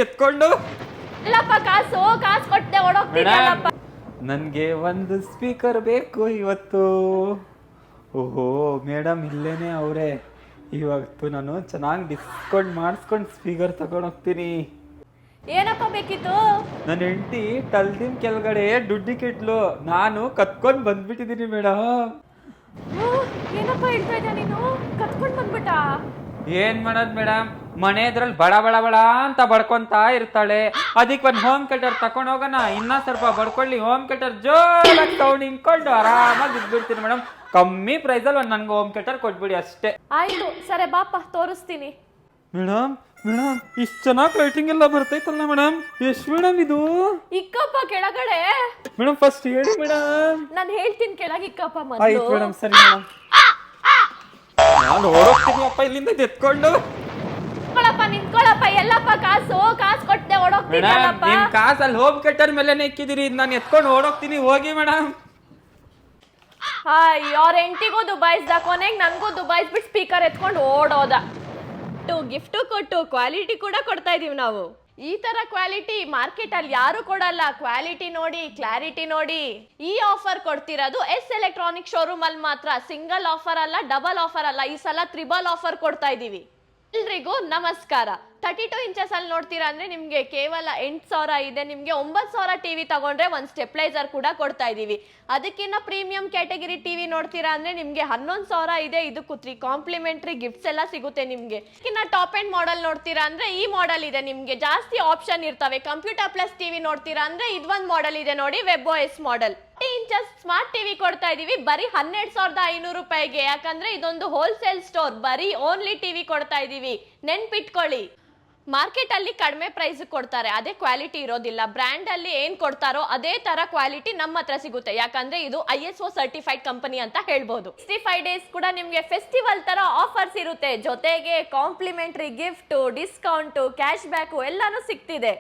ಎತ್ಕೊಂಡು ಇಲ್ಲಪ್ಪ ಕಾಸು ಕೊಟ್ಟೆ ಓಡೋಗ್ತಿದ್ದಲ್ಲಪ್ಪ. ನನ್ಗೆ ಒಂದು ಸ್ಪೀಕರ್ ಬೇಕು ಇವತ್ತು. ಓಹೋ ಮೇಡಮ್ ಇಲ್ಲೇನೆ ಅವರೇ. ಇವತ್ತು ನಾನು ಚೆನ್ನಾಗಿ ಡಿಸ್ಕೌಂಟ್ ಮಾಡಿಸ್ಕೊಂಡು ಸ್ಪೀಕರ್ ತಗೊಂಡು ಹೋಗ್ತೀನಿ. ಏನಪ್ಪ ಬೇಕಿತ್ತು? ನನ್ನ ಹೆಂಡತಿ ತಲ್ದಿನ ಕೆಳಗಡೆ ದುಡ್ಡಿಕ್ಕಿಟ್ಲು, ನಾನು ಕತ್ಕೊಂಡು ಬಂದ್ಬಿಟ್ಟಿದ್ದೀನಿ ಮೇಡಮ್. ಏನಪ್ಪ ಹೇಳ್ತಾ ಇದ್ದ ನೀನು? ಕತ್ಕೊಂಡು ಬಂದ್ಬಿಟ್ಟ? ಏನ್ ಮಾಡೋದ್ ಮೇಡಮ್, ಮನೆ ಎದ್ರಲ್ಲಿ ಬಡ ಬಡ ಬಡ ಅಂತ ಬಡ್ಕೊಂತ ಇರ್ತಾಳೆ. ಅದಕ್ಕೆ ಒಂದು ಹೋಮ್ ಥಿಯೇಟರ್ ತಗೊಂಡ್ ಹೋಗೋಣ, ಇನ್ನ ಸ್ವಲ್ಪ ಬಡ್ಕೊಳ್ಳಿ. ಹೋಮ್ ಥಿಯೇಟರ್ ಜೋರಾಗಿ ಸೌಂಡ್ ಹಿಂಕೊಂಡು ಆರಾಮಾಗಿ ಇದ್ಬಿಡ್ತೀನಿ ಮೇಡಮ್. ಕಮ್ಮಿ ಪ್ರೈಸಲ್ಲಿ ಒಂದು ನನ್ಗೆ ಹೋಮ್ ಥಿಯೇಟರ್ ಕೊಟ್ಬಿಡಿ ಅಷ್ಟೇ. ಆಯ್ತು ಸರಿ ಬಾಪ ತೋರಿಸ್ತೀನಿ. ಮೇಡಮ್ ಮೇಡಮ್ ಇಷ್ಟು ಚೆನ್ನಾಗಿ ಲೈಟಿಂಗ್ ಎಲ್ಲ ಬರ್ತೈತಲ್ಲ ಮೇಡಮ್, ಎಷ್ಟು ಮೇಡಮ್ ಇದು? ಇಕ್ಕಪ್ಪ ಕೆಳಗಡೆ. ಮೇಡಮ್ ಫಸ್ಟ್ ಹೇಳಿ ಮೇಡಮ್. ನಾನು ಹೇಳ್ತೀನಿ ಕೆಳಗೆ ಇಕ್ಕಪ್ಪ ಆಯ್ತು ಮೊದಲು. ಮೇಡಮ್, ಸರಿ ಮೇಡಮ್. ನಾನು ಓಡೋಗ್ತೀನಿ ಅಪ್ಪ ಇಲ್ಲಿಂದ ಎತ್ಕೊಂಡು. ನಿಂತ್ಕೊಳ್ಳಪ್ಪ. ಎಲ್ಲಪ್ಪ ಕಾಸು ಕೊಟ್ಟೆ ಮೇಡಮ್ ಓಡೋಗ್ತಿದ್ದಲ್ಲಪ್ಪ. ನಿಮ್ ಕಾಸಲ್ಲಿ ಹೋಮ್ ಥಿಯೇಟರ್ ಮೇಲೆ ಇಕ್ಕಿದಿರಿ, ನಾನು ಎತ್ಕೊಂಡು ಓಡೋಗ್ತೀನಿ, ಹೋಗಿ ಮೇಡಮ್. ಅವ್ರ ಹೆಂಡತಿಗೂ ದುಬಾಯಿಸ್ದ, ಕೊನೆಗೆ ನನಗೂ ದುಬಾಯಿಸ್ಬಿಟ್ಟು ಸ್ಪೀಕರ್ ಎತ್ಕೊಂಡು ಓಡೋದ. ಗಿಫ್ಟ್ ಕೊಟ್ಟು ಕ್ವಾಲಿಟಿ ಕೂಡ ಕೊಡ್ತಾ ಇದೀವಿ ನಾವು. ಈ ತರ ಕ್ವಾಲಿಟಿ ಮಾರ್ಕೆಟ್ ಅಲ್ಲಿ ಯಾರು ಕೊಡಲ್ಲ. ಕ್ವಾಲಿಟಿ ನೋಡಿ, ಕ್ಲಾರಿಟಿ ನೋಡಿ. ಈ ಆಫರ್ ಕೊಡ್ತಿರೋದು ಎಸ್ ಎಲೆಕ್ಟ್ರಾನಿಕ್ ಶೋರೂಮ್ ಅಲ್ಲಿ ಮಾತ್ರ. ಸಿಂಗಲ್ ಆಫರ್ ಅಲ್ಲ, ಡಬಲ್ ಆಫರ್ ಅಲ್ಲ, ಈ ಸಲ ತ್ರಿಬಲ್ ಆಫರ್ ಕೊಡ್ತಾ ಇದೀವಿ. ಎಲ್ರಿಗೂ ನಮಸ್ಕಾರ. 32 ಇಂಚಸ್ ಅಲ್ಲಿ ನೋಡ್ತೀರಾ ಅಂದ್ರೆ ನಿಮ್ಗೆ ಕೇವಲ 8,000 ಇದೆ. ನಿಮ್ಗೆ 9,000 ಟಿವಿ ತಗೊಂಡ್ರೆ ಒಂದು ಸ್ಟೆಪ್ಲೈಸರ್ ಕೂಡ ಕೊಡ್ತಾ ಇದೀವಿ. ಅದಕ್ಕಿಂತ ಪ್ರೀಮಿಯಂ ಕ್ಯಾಟಗರಿ ಟಿವಿ ನೋಡ್ತೀರಾ ಅಂದ್ರೆ ನಿಮ್ಗೆ 11,000 ಇದೆ. ಇದಕ್ಕೂ 3 ಕಾಂಪ್ಲಿಮೆಂಟರಿ ಗಿಫ್ಟ್ಸ್ ಎಲ್ಲ ಸಿಗುತ್ತೆ ನಿಮ್ಗೆ. ಇನ್ನ ಟಾಪ್ ಎಂಡ್ ಮಾಡೆಲ್ ನೋಡ್ತೀರಾ ಅಂದ್ರೆ ಈ ಮಾಡೆಲ್ ಇದೆ. ನಿಮ್ಗೆ ಜಾಸ್ತಿ ಆಪ್ಷನ್ ಇರ್ತವೆ. ಕಂಪ್ಯೂಟರ್ ಪ್ಲಸ್ ಟಿವಿ ನೋಡ್ತೀರಾ ಅಂದ್ರೆ ಇದೊಂದು ಮಾಡೆಲ್ ಇದೆ ನೋಡಿ, WebOS model. 30 inches smart TV ಕೊಡ್ತಾ ಇದೀವಿ ಬರೀ 12,500 ರೂಪಾಯಿಗೆ. ಯಾಕಂದ್ರೆ ಇದೊಂದು ಹೋಲ್ಸೇಲ್ ಸ್ಟೋರ್, ಬರೀ ಓನ್ಲಿ ಟಿವಿ ಕೊಡ್ತಾ ಇದೀವಿ, ನೆನ್ಪಿಟ್ಕೊಳ್ಳಿ. ಮಾರ್ಕೆಟ್ ಅಲ್ಲಿ ಕಡಿಮೆ ಪ್ರೈಸ್ ಕೊಡ್ತಾರೆ, ಅದೇ ಕ್ವಾಲಿಟಿ ಇರೋದಿಲ್ಲ. ಬ್ರ್ಯಾಂಡ್ ಅಲ್ಲಿ ಏನ್ ಕೊಡ್ತಾರೋ ಅದೇ ತರ ಕ್ವಾಲಿಟಿ ನಮ್ಮ ಹತ್ರ ಸಿಗುತ್ತೆ. ಯಾಕಂದ್ರೆ ಇದು ISO ಸರ್ಟಿಫೈಡ್ ಕಂಪನಿ ಅಂತ ಹೇಳ್ಬೋದು. 65 ಡೇಸ್ ಕೂಡ ನಿಮ್ಗೆ ಫೆಸ್ಟಿವಲ್ ತರ ಆಫರ್ಸ್ ಇರುತ್ತೆ. ಜೊತೆಗೆ complementary gift, discount, cash back ಎಲ್ಲಾನು ಸಿಗ್ತಿದೆ.